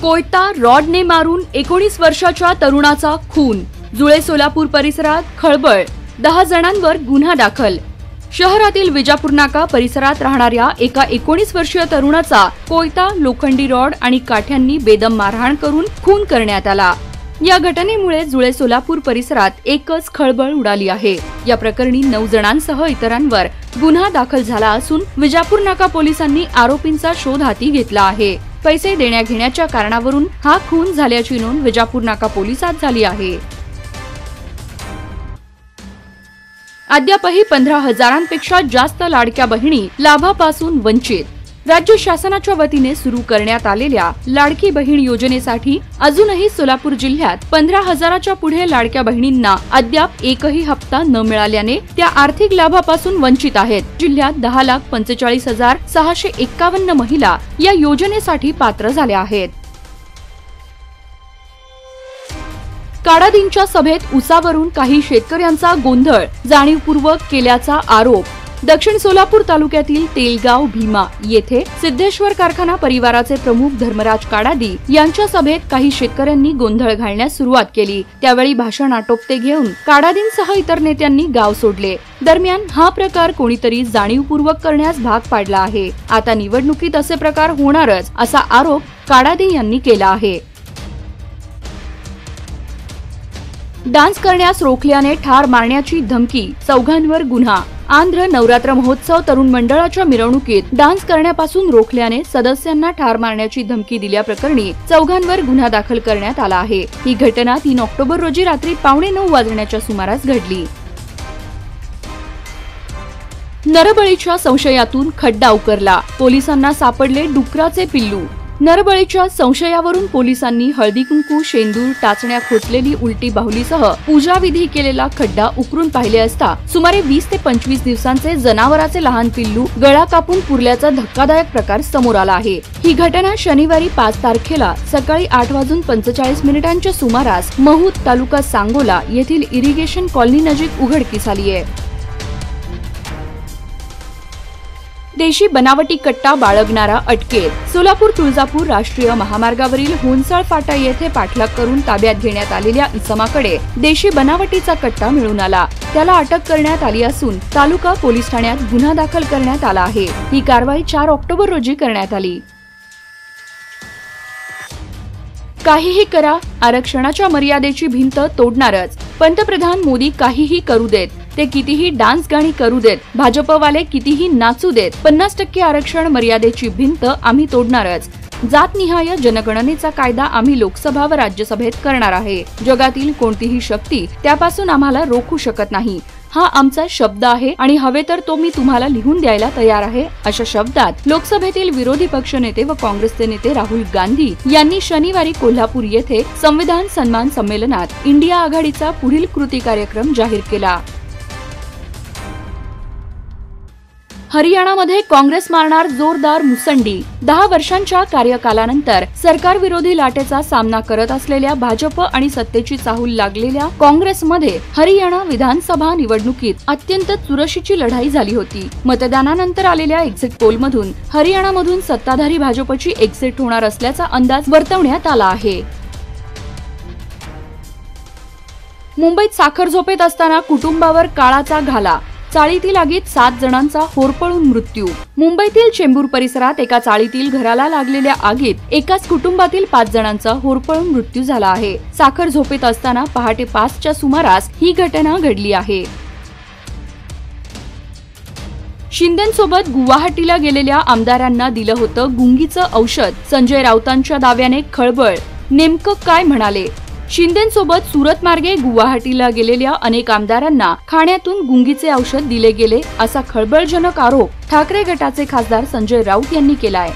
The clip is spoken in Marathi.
कोयता रॉडने मारून 19 वर्षाच्या तरुणाचा खून। जुळे सोलापूर परिसरात खळबळ, 10 जणांवर गुन्हा दाखल। शहरातील विजापूर नाका परिसरात राहणाऱ्या एका 19 वर्षीय तरुणाचा कोयता, लोखंडी रॉड आणि काठ्यांनी बेदम मारहाण करून खून करण्यात आला। या घटनेमुळे जुळे सोलापूर परिसरात एकच खळबळ उडाली आहे। या प्रकरणी 9 जणांसह इतरांवर गुन्हा दाखल झाला असून विजापूर नाका पोलिसांनी आरोपींचा शोध हाती घेतला आहे। पैसे देण्याघेण्याच्या कारणावरून हा खून झाल्याची नोंद विजापूर नाका पोलिसात झाली आहे। अद्यापही 15,000पेक्षा जास्त लाडक्या बहिणी लाभापासून वंचित। राज्य शासनाच्या वतीने सुरू करण्यात आलेल्या लाडकी बहीण योजनेसाठी अजूनही सोलापूर जिल्ह्यात 15,000च्या पुढे लाडक्या बहिणींना अद्याप एकही हप्ता न मिळाल्याने त्या आर्थिक लाभापासून वंचित आहेत। जिल्ह्यात 10,45,651 महिला या योजनेसाठी पात्र झाल्या आहेत। काडादींच्या सभेत उसावरून काही शेतकऱ्यांचा गोंधळ जाणीवपूर्वक केल्याचा आरोप। दक्षिण सोलापूर तालुक्यातील तेलगाव भीमा येथे सिद्धेश्वर कारखाना परिवाराचे प्रमुख धर्मराज काडादी यांच्या सभेत काही शेतकऱ्यांनी गोंधळ घालण्यास सुरुवात केली। त्यावेळी भाषण आटोपते घेऊन काडादींसह इतर नेत्यांनी गाव सोडले। दरम्यान हा प्रकार कोणीतरी जाणीवपूर्वक करण्यास भाग पाडला आहे। आता निवडणुकीत असे प्रकार होणारच असा आरोप काडादी यांनी केला आहे। डान्स करण्यास रोखल्याने ठार मारण्याची धमकी, चौघांवर गुन्हा। आंध्र नवरात्र महोत्सव तरुण मंडळाच्या मिरवणुकीत डान्स करण्यापासून रोखल्याने सदस्यांना ठार मारण्याची धमकी दिल्याप्रकरणी चौघांवर गुन्हा दाखल करण्यात आला आहे। ही घटना 3 ऑक्टोबर रोजी रात्री 8:45 वाजण्याच्या सुमारास घडली। नरबळीच्या संशयातून खड्डा उकरला, पोलिसांना सापडले डुकराचे पिल्लू। नरबळीच्या संशयावरून पोलिसांनी हळदी कुंकू, शेंदूर, टाचण्या खोचलेली उलटी बाहुलीसह पूजाविधी केलेला खड्डा उकरून पाहिले असता सुमारे 20 ते 25 दिवसांचे जनावराचे लहान पिल्लू गळा कापून पुरल्याचा धक्कादायक प्रकार समोर आला आहे। ही घटना शनिवारी 5 तारखेला सकाळी 8:45 सुमारास महूद, तालुका सांगोला येथील इरिगेशन कॉलनी नजीक उघडकीस आली आहे। देशी बनावटी कट्टा बाळगणारा अटकेत। सोलापूर तुळजापूर राष्ट्रीय महामार्गावरील होनसाळ फाटा येथे पाठलाग करून ताब्यात घेण्यात आलेल्या इसमाकडे देशी बनावटीचा कट्टा मिळून आला। त्याला अटक करण्यात आली असून तालुका पोलीस ठाण्यात गुन्हा दाखल करण्यात आला आहे। ही कारवाई 4 ऑक्टोबर रोजी करण्यात आली। काहीही करा, आरक्षणाच्या मर्यादेची भिंत तोडणारच। पंतप्रधान मोदी काहीही करू देत, ते कितीही डान्स गाणी करू देत, भाजपवाले कितीही नाचू देत, 50% आरक्षण मर्यादेची भिंत आम्ही तोडणारच। जातनिहाय जनगणनेचा कायदा आम्ही लोकसभा व राज्यसभेत करणार आहे। जगातील कोणतीही शक्ती त्यापासून आम्हाला रोखू शकत नाही। हा आमचा शब्द आहे आणि हवे तर तो मी तुम्हाला लिहून द्यायला तयार आहे, अशा शब्दात लोकसभेतील विरोधी पक्षनेते व काँग्रेसचे नेते राहुल गांधी यांनी शनिवारी कोल्हापूर येथे संविधान सन्मान संमेलनात इंडिया आघाडीचा पुढील कृती कार्यक्रम जाहीर केला। हरियाणामध्ये काँग्रेस मारणार जोरदार मुसंडी। 10 वर्षांच्या कार्यकालानंतर सरकार विरोधी लाटेचा सामना करत असलेल्या भाजप आणि सत्तेची चाहूल लागलेल्या काँग्रेसमध्ये हरियाणा विधानसभा निवडणुकीत अत्यंत चुरशीची लढाई झाली होती। मतदानानंतर आलेल्या एक्झिट पोलमधून हरियाणामधून सत्ताधारी भाजपची एक्झिट होणार असल्याचा अंदाज वर्तवण्यात आला आहे। मुंबईत साखर झोपेत असताना कुटुंबावर काळाचा घाला, चाळीतील आगीत 7 जणांचा होरपळून मृत्यू। मुंबईतील चेंबूर परिसरात एका चाळीतील घराला लागलेल्या आगीत एकाच कुटुंबातील 5 जणांचा होरपळून मृत्यू झाला आहे। साखर झोपेत असताना पहाटे 5च्या सुमारास ही घटना घडली आहे। शिंदेंसोबत गुवाहाटीला गेलेल्या आमदारांना दिलं होतं गुंगीचं औषध, संजय राऊतांच्या दाव्याने खळबळ। नेमकं काय म्हणाले? शिंदेंसोबत सुरत मार्गे गुवाहाटीला गेलेल्या अनेक आमदारांना खाण्यातून गुंगीचे औषध दिले गेले असा खळबळजनक आरोप ठाकरे गटाचे खासदार संजय राऊत यांनी केलाय।